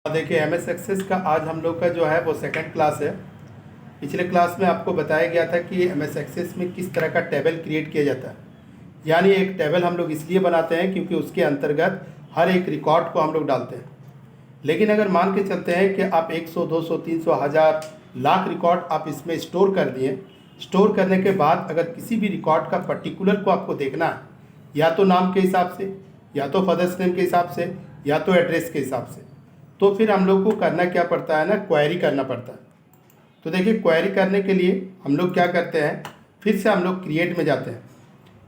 देखिए MS access का आज हम लोग का जो है वो सेकंड क्लास है। पिछले क्लास में आपको बताया गया था कि MS एक्सेस में किस तरह का टेबल क्रिएट किया जाता है। यानी एक टेबल हम लोग इसलिए बनाते हैं क्योंकि उसके अंतर्गत हर एक रिकॉर्ड को हम लोग डालते हैं। लेकिन अगर मान के चलते हैं कि आप 100, 200, 300, 1000, लाख रिकॉर्ड आप इसमें स्टोर कर दिए, स्टोर करने के बाद अगर किसी भी रिकॉर्ड का पर्टिकुलर को आपको देखना है, या तो नाम के हिसाब से, या तो फादर्स नेम के हिसाब से, या तो एड्रेस के हिसाब से, तो फिर हम लोग को करना क्या पड़ता है ना, क्वेरी करना पड़ता है। तो देखिए क्वेरी करने के लिए हम लोग क्या करते हैं, फिर से हम लोग क्रिएट में जाते हैं।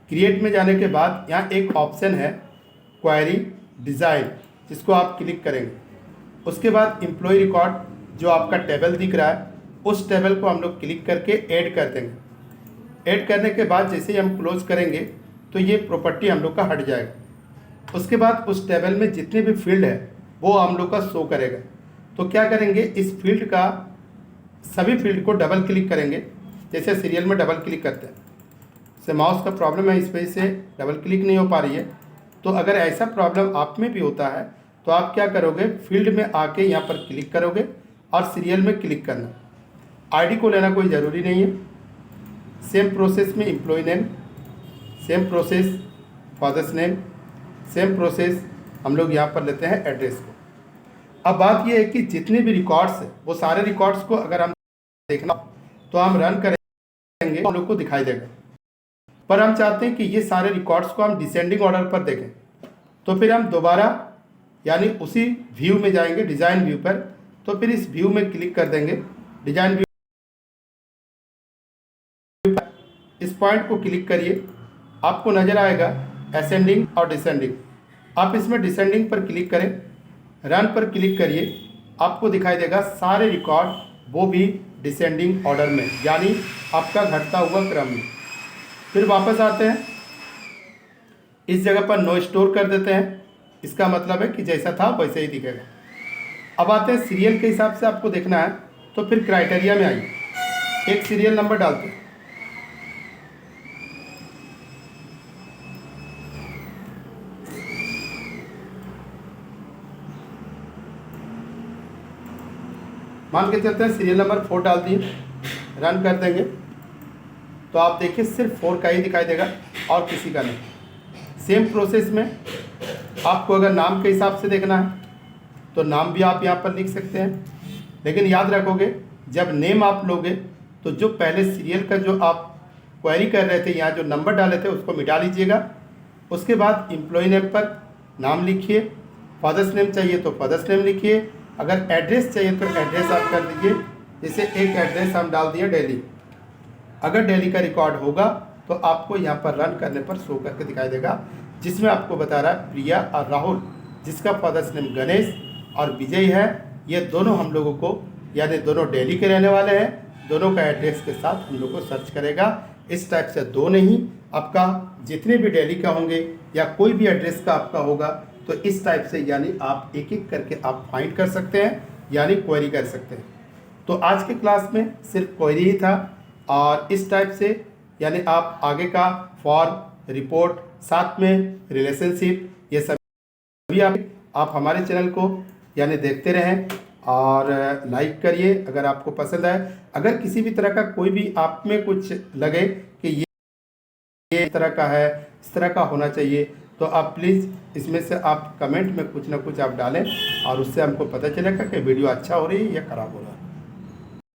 क्रिएट में जाने के बाद यहाँ एक ऑप्शन है क्वेरी डिज़ाइन, जिसको आप क्लिक करेंगे। उसके बाद एम्प्लॉय रिकॉर्ड जो आपका टेबल दिख रहा है, उस टेबल को हम लोग क्लिक करके ऐड कर देंगे। ऐड करने के बाद जैसे ही हम क्लोज करेंगे तो ये प्रॉपर्टी हम लोग का हट जाएगा। उसके बाद उस टेबल में जितने भी फील्ड है वो हम लोग का शो करेगा। तो क्या करेंगे, इस फील्ड का सभी फील्ड को डबल क्लिक करेंगे, जैसे सीरियल में डबल क्लिक करते हैं। से माउस का प्रॉब्लम है, इस वजह से डबल क्लिक नहीं हो पा रही है। तो अगर ऐसा प्रॉब्लम आप में भी होता है तो आप क्या करोगे, फील्ड में आके यहाँ पर क्लिक करोगे और सीरियल में क्लिक करना। आईडी को लेना कोई ज़रूरी नहीं है। सेम प्रोसेस में employ name, same process father's name, same process हम लोग यहाँ पर लेते हैं एड्रेस को। अब बात यह है कि जितने भी रिकॉर्ड्स हैं वो सारे रिकॉर्ड्स को अगर हम देखना तो हम रन करेंगे, हम लोग को दिखाई देगा। पर हम चाहते हैं कि ये सारे रिकॉर्ड्स को हम डिसेंडिंग ऑर्डर पर देखें। तो फिर हम दोबारा यानी उसी व्यू में जाएंगे, डिज़ाइन व्यू पर। तो फिर इस व्यू में क्लिक कर देंगे, डिज़ाइन व्यू, इस पॉइंट को क्लिक करिए, आपको नज़र आएगा असेंडिंग और डिसेंडिंग। आप इसमें डिसेंडिंग पर क्लिक करें, रन पर क्लिक करिए, आपको दिखाई देगा सारे रिकॉर्ड वो भी डिसेंडिंग ऑर्डर में, यानी आपका घटता हुआ क्रम में। फिर वापस आते हैं, इस जगह पर नो स्टोर कर देते हैं। इसका मतलब है कि जैसा था वैसे ही दिखेगा। अब आते हैं सीरियल के हिसाब से आपको देखना है, तो फिर क्राइटेरिया में आइए, एक सीरियल नंबर डालते हैं। मान के चलते हैं सीरियल नंबर 4 डाल दिए, रन कर देंगे तो आप देखिए सिर्फ 4 का ही दिखाई देगा और किसी का नहीं। सेम प्रोसेस में आपको अगर नाम के हिसाब से देखना है तो नाम भी आप यहाँ पर लिख सकते हैं। लेकिन याद रखोगे, जब नेम आप लोगे तो जो पहले सीरियल का जो आप क्वेरी कर रहे थे, यहाँ जो नंबर डाले थे उसको मिटा लीजिएगा। उसके बाद एम्प्लॉय नेम पर नाम लिखिए, फादर्स नेम चाहिए तो फादर्स नेम लिखिए, अगर एड्रेस चाहिए तो एड्रेस आप कर दीजिए। जैसे एक एड्रेस हम डाल दिए दिल्ली, अगर दिल्ली का रिकॉर्ड होगा तो आपको यहाँ पर रन करने पर शो करके दिखाई देगा, जिसमें आपको बता रहा है प्रिया और राहुल, जिसका फादर्स नेम गणेश और विजय है। ये दोनों हम लोगों को, यानी दोनों दिल्ली के रहने वाले हैं, दोनों का एड्रेस के साथ हम लोग को सर्च करेगा। इस टाइप से दो नहीं, आपका जितने भी दिल्ली का होंगे या कोई भी एड्रेस का आपका होगा तो इस टाइप से यानी आप एक एक करके आप फाइंड कर सकते हैं, यानी क्वेरी कर सकते हैं। तो आज के क्लास में सिर्फ क्वेरी ही था, और इस टाइप से यानी आप आगे का फॉर्म, रिपोर्ट, साथ में रिलेशनशिप, ये सभी आप हमारे चैनल को यानी देखते रहें और लाइक करिए अगर आपको पसंद आए। अगर किसी भी तरह का कोई भी आप में कुछ लगे कि ये इस तरह का है, इस तरह का होना चाहिए, तो आप प्लीज़ इसमें से आप कमेंट में कुछ ना कुछ आप डालें, और उससे हमको पता चलेगा कि वीडियो अच्छा हो रही है या ख़राब हो रहा है।